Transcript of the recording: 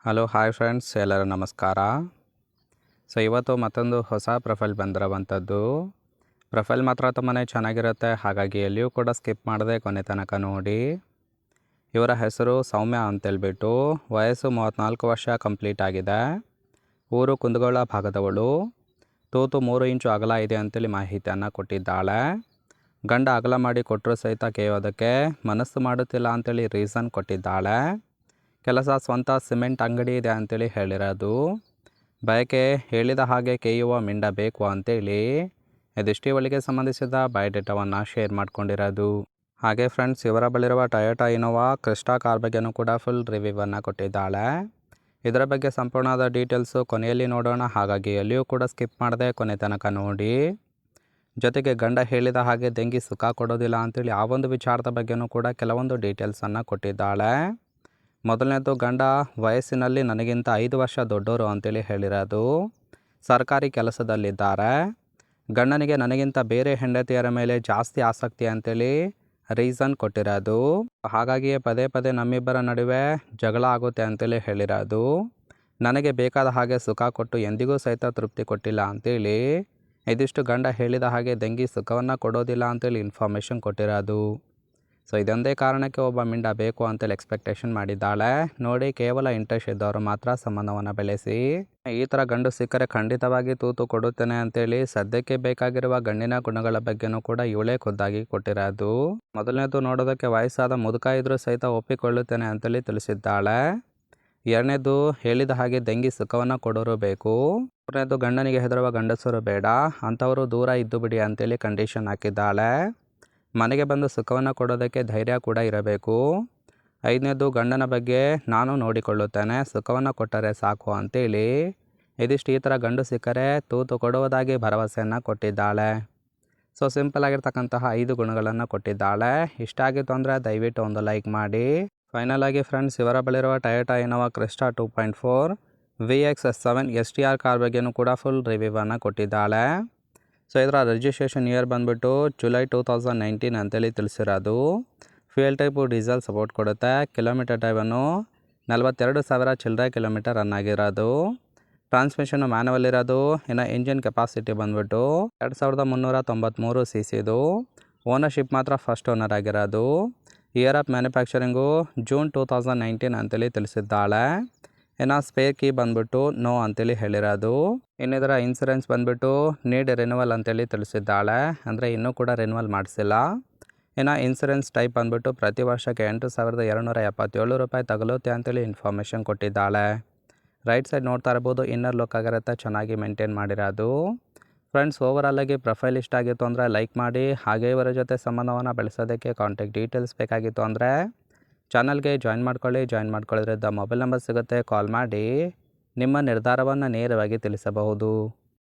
Hello hi friends, ಎಲ್ಲರೂ ನಮಸ್ಕಾರ. ಇವತ್ತು ಮತ್ತೊಂದು ಹೊಸ ಪ್ರೊಫೈಲ್ ಬಂದಿರುವಂಥದ್ದು. ಪ್ರೊಫೈಲ್ ಮಾತ್ರ ತುಂಬಾ ಚೆನ್ನಾಗಿರುತ್ತೆ, ಹಾಗಾಗಿ ಎಲ್ಲಿಯೂ ಕೂಡ ಸ್ಕಿಪ್ ಮಾಡದೆ ಕೊನೆ ತನಕ ನೋಡಿ. ಇವರ ಹೆಸರು ಸೌಮ್ಯ ಅಂತೇಳ್ಬಿಟ್ಟು, ವಯಸ್ಸು 34 ವರ್ಷ ಕಂಪ್ಲೀಟ್ ಆಗಿದೆ. ಊರು ಕುಂದಗೋಳ ಭಾಗದವಳು. ತೂತು 3 ಇಂಚು ಅಗಲ ಇದೆ ಅಂತೇಳಿ ಮಾಹಿತಿಯನ್ನು ಕೊಟ್ಟಿದ್ದಾಳೆ. ಗಂಡ ಅಗಲ ಮಾಡಿ ಕೊಟ್ಟರು ಸಹಿತ ಕೇಳೋದಕ್ಕೆ ಮನಸ್ಸು ಮಾಡುತ್ತಿಲ್ಲ ಅಂತೇಳಿ ರೀಸನ್ ಕೊಟ್ಟಿದ್ದಾಳೆ. ಕೆಲಸ ಸ್ವಂತ ಸಿಮೆಂಟ್ ಅಂಗಡಿ ಇದೆ ಅಂತೇಳಿ ಹೇಳಿರೋದು. ಬಯಕೆ ಹೇಳಿದ ಹಾಗೆ ಕೇಯುವ ಮಿಂಡ ಬೇಕು ಅಂತೇಳಿ ಇದಿಷ್ಟು ಇವಳಿಗೆ ಸಂಬಂಧಿಸಿದ ಬಯೋಡೇಟಾವನ್ನು ಶೇರ್ ಮಾಡ್ಕೊಂಡಿರೋದು. ಹಾಗೆ ಫ್ರೆಂಡ್ಸ್, ಇವರ ಬಳಿರುವ ಟೊಯೋಟಾ ಇನೋವಾ ಕ್ರಿಸ್ಟಾ ಕಾರ್ ಬಗ್ಗೆನೂ ಕೂಡ ಫುಲ್ ರಿವ್ಯೂವನ್ನು ಕೊಟ್ಟಿದ್ದಾಳೆ. ಇದರ ಬಗ್ಗೆ ಸಂಪೂರ್ಣವಾದ ಡೀಟೇಲ್ಸು ಕೊನೆಯಲ್ಲಿ ನೋಡೋಣ, ಹಾಗಾಗಿ ಎಲ್ಲಿಯೂ ಕೂಡ ಸ್ಕಿಪ್ ಮಾಡದೆ ಕೊನೆ ತನಕ ನೋಡಿ. ಜೊತೆಗೆ ಗಂಡ ಹೇಳಿದ ಹಾಗೆ ದೆಂಗಿ ಸುಖ ಕೊಡೋದಿಲ್ಲ ಅಂತೇಳಿ ಆ ಒಂದು ವಿಚಾರದ ಬಗ್ಗೆನೂ ಕೂಡ ಕೆಲವೊಂದು ಡೀಟೇಲ್ಸನ್ನು ಕೊಟ್ಟಿದ್ದಾಳೆ. ಮೊದಲನೇದು, ಗಂಡ ವಯಸ್ಸಿನಲ್ಲಿ ನನಗಿಂತ 5 ವರ್ಷ ದೊಡ್ಡವರು ಅಂತೇಳಿ ಹೇಳಿರೋದು. ಸರ್ಕಾರಿ ಕೆಲಸದಲ್ಲಿದ್ದಾರೆ. ಗಂಡನಿಗೆ ನನಗಿಂತ ಬೇರೆ ಹೆಂಡತಿಯರ ಮೇಲೆ ಜಾಸ್ತಿ ಆಸಕ್ತಿ ಅಂತೇಳಿ ರೀಸನ್ ಕೊಟ್ಟಿರೋದು. ಹಾಗಾಗಿಯೇ ಪದೇ ಪದೇ ನಮ್ಮಿಬ್ಬರ ನಡುವೆ ಜಗಳ ಆಗುತ್ತೆ ಅಂತೇಳಿ ಹೇಳಿರೋದು. ನನಗೆ ಬೇಕಾದ ಹಾಗೆ ಸುಖ ಕೊಟ್ಟು ಎಂದಿಗೂ ಸಹಿತ ತೃಪ್ತಿ ಕೊಟ್ಟಿಲ್ಲ ಅಂತೇಳಿ ಇದಿಷ್ಟು ಗಂಡ ಹೇಳಿದ ಹಾಗೆ ದೆಂಗಿ ಸುಖವನ್ನು ಕೊಡೋದಿಲ್ಲ ಅಂತೇಳಿ ಇನ್ಫಾರ್ಮೇಷನ್ ಕೊಟ್ಟಿರೋದು. ಇದೊಂದೇ ಕಾರಣಕ್ಕೆ ಒಬ್ಬ ಮಿಂಡ ಬೇಕು ಅಂತೇಳಿ ಎಕ್ಸ್ಪೆಕ್ಟೇಷನ್ ಮಾಡಿದ್ದಾಳೆ. ನೋಡಿ, ಕೇವಲ ಇಂಟ್ರೆಸ್ಟ್ ಇದ್ದವರು ಮಾತ್ರ ಸಂಬಂಧವನ್ನು ಬೆಳೆಸಿ. ಈ ಥರ ಗಂಡು ಸಿಕ್ಕರೆ ಖಂಡಿತವಾಗಿ ತೂತು ಕೊಡುತ್ತೇನೆ ಅಂತೇಳಿ ಸದ್ಯಕ್ಕೆ ಬೇಕಾಗಿರುವ ಗಂಡಿನ ಗುಣಗಳ ಬಗ್ಗೆನೂ ಕೂಡ ಇವಳೇ ಖುದ್ದಾಗಿ ಕೊಟ್ಟಿರೋದು. ಮೊದಲನೇದು, ನೋಡೋದಕ್ಕೆ ವಯಸ್ಸಾದ ಮುದುಕ ಇದ್ರೂ ಸಹಿತ ಒಪ್ಪಿಕೊಳ್ಳುತ್ತೇನೆ ಅಂತೇಳಿ ತಿಳಿಸಿದ್ದಾಳೆ. ಎರಡನೇದು, ಹೇಳಿದ ಹಾಗೆ ದೆಂಗಿ ಸುಖವನ್ನು ಕೊಡೋರು ಬೇಕು. ಮೂರನೇದು, ಗಂಡನಿಗೆ ಹೆದರುವ ಗಂಡಸರು ಬೇಡ, ಅಂಥವರು ದೂರ ಇದ್ದು ಬಿಡಿ ಅಂತೇಳಿ ಕಂಡೀಷನ್ ಹಾಕಿದ್ದಾಳೆ. ಮನೆಗೆ ಬಂದು ಸುಖವನ್ನು ಕೊಡೋದಕ್ಕೆ ಧೈರ್ಯ ಕೂಡ ಇರಬೇಕು. ಐದನೇದು, ಗಂಡನ ಬಗ್ಗೆ ನಾನು ನೋಡಿಕೊಳ್ಳುತ್ತೇನೆ, ಸುಖವನ್ನು ಕೊಟ್ಟರೆ ಸಾಕು ಅಂತೇಳಿ ಇದಿಷ್ಟು ಈ ಥರ ಗಂಡು ಸಿಕ್ಕರೆ ತೂತು ಕೊಡುವುದಾಗಿ ಭರವಸೆಯನ್ನು ಕೊಟ್ಟಿದ್ದಾಳೆ. ಸಿಂಪಲ್ ಆಗಿರ್ತಕ್ಕಂತಹ 5 ಗುಣಗಳನ್ನು ಕೊಟ್ಟಿದ್ದಾಳೆ. ಇಷ್ಟ ಆಗಿತ್ತು ಅಂದರೆ ದಯವಿಟ್ಟು ಒಂದು ಲೈಕ್ ಮಾಡಿ. ಫೈನಲ್ ಆಗಿ ಫ್ರೆಂಡ್ಸ್, ಇವರ ಬಳಿರುವ Toyota Innova Crysta 2.4 VX7 STR car ಬಗ್ಗೆನೂ ಕೂಡ ಫುಲ್ ರಿವ್ಯೂವನ್ನು ಕೊಟ್ಟಿದ್ದಾಳೆ. ಇದರ ರಿಜಿಸ್ಟ್ರೇಷನ್ ಇಯರ್ ಬಂದುಬಿಟ್ಟು ಜುಲೈ 2019 ಅಂತೇಳಿ ತಿಳಿಸಿರೋದು. ಫ್ಯೂಯಲ್ ಟೈಪು ಡೀಸೆಲ್ ಸಪೋರ್ಟ್ ಕೊಡುತ್ತೆ. ಕಿಲೋಮೀಟರ್ ಡ್ರೈವನ್ನು 42,000 ಚಿಲ್ಲರೆ ಕಿಲೋಮೀಟರ್ ರನ್ ಆಗಿರೋದು. ಟ್ರಾನ್ಸ್ಮಿಷನ್ನು ಮ್ಯಾನುವಲ್ ಇರೋದು. ಇನ್ನು ಇಂಜಿನ್ ಕೆಪಾಸಿಟಿ ಬಂದುಬಿಟ್ಟು 2393 CCದು. ಓನರ್ಶಿಪ್ ಮಾತ್ರ ಫಸ್ಟ್ ಓನರ್ ಆಗಿರೋದು. ಇಯರ್ ಆಫ್ ಮ್ಯಾನುಫ್ಯಾಕ್ಚರಿಂಗು ಜೂನ್ 2019 ಅಂತೇಳಿ ತಿಳಿಸಿದ್ದಾಳೆ. ಇನ್ನು ಸ್ಪೇರ್ ಕೀ ಬಂದುಬಿಟ್ಟು ನೋ ಅಂತೇಳಿ ಹೇಳಿರೋದು. ಇನ್ನಿದರ ಇನ್ಸೂರೆನ್ಸ್ ಬಂದುಬಿಟ್ಟು ನೀಡ್ ರಿನ್ಯೂವಲ್ ಅಂತೇಳಿ ತಿಳಿಸಿದ್ದಾಳೆ, ಅಂದರೆ ಇನ್ನೂ ಕೂಡ ರಿನ್ಯೂವಲ್ ಮಾಡಿಸಿಲ್ಲ. ಇನ್ನು ಇನ್ಸೂರೆನ್ಸ್ ಟೈಪ್ ಬಂದುಬಿಟ್ಟು ಪ್ರತಿ ವರ್ಷಕ್ಕೆ 8,277 ರೂಪಾಯಿ ತಗಲುತ್ತೆ ಅಂತೇಳಿ ಇನ್ಫಾರ್ಮೇಷನ್ ಕೊಟ್ಟಿದ್ದಾಳೆ. ರೈಟ್ ಸೈಡ್ ನೋಡ್ತಾ ಇರ್ಬೋದು, ಇನ್ನರ್ ಲುಕ್ ಆಗಿರುತ್ತೆ, ಚೆನ್ನಾಗಿ ಮೇಂಟೈನ್ ಮಾಡಿರೋದು. ಫ್ರೆಂಡ್ಸ್, ಓವರಾಲಾಗಿ ಪ್ರೊಫೈಲ್ ಇಷ್ಟ ಆಗಿತ್ತು ಅಂದರೆ ಲೈಕ್ ಮಾಡಿ. ಹಾಗೆ ಇವರ ಜೊತೆ ಸಂಬಂಧವನ್ನು ಬೆಳೆಸೋದಕ್ಕೆ ಕಾಂಟ್ಯಾಕ್ಟ್ ಡೀಟೇಲ್ಸ್ ಬೇಕಾಗಿತ್ತು ಅಂದರೆ ಚಾನಲ್ಗೆ ಜಾಯಿನ್ ಮಾಡ್ಕೊಳ್ಳೋದ್ರಿಂದ ಮೊಬೈಲ್ ನಂಬರ್ ಸಿಗುತ್ತೆ, ಕಾಲ್ ಮಾಡಿ ನಿಮ್ಮ ನಿರ್ಧಾರವನ್ನು ನೇರವಾಗಿ ತಿಳಿಸಬಹುದು.